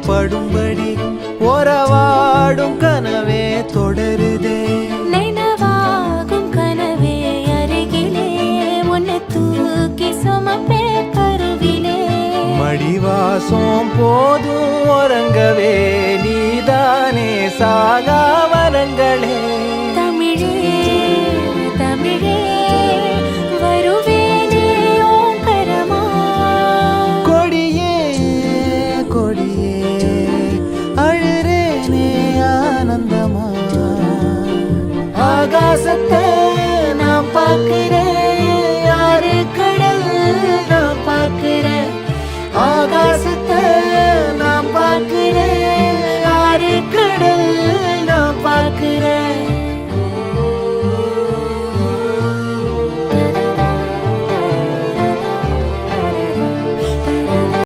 படும்படி உறவாடும் கனவே தொடருதே. நினைவாகும் கனவே அருகிலே உன்னை தூக்கி சுமப்பே கருவிலே. மடிவாசம் போதும் உறங்கவே நீதானே சாகா வரங்களே. தமிழே தமிழே வருவேனே ஓங்கரமா. கொடியே கொடியே அழுறேனே ஆனந்தமா. ஆகாசத்தை நான் பார்க்கிறேன், யாரு கடல் நான் பார்க்கிறேன்.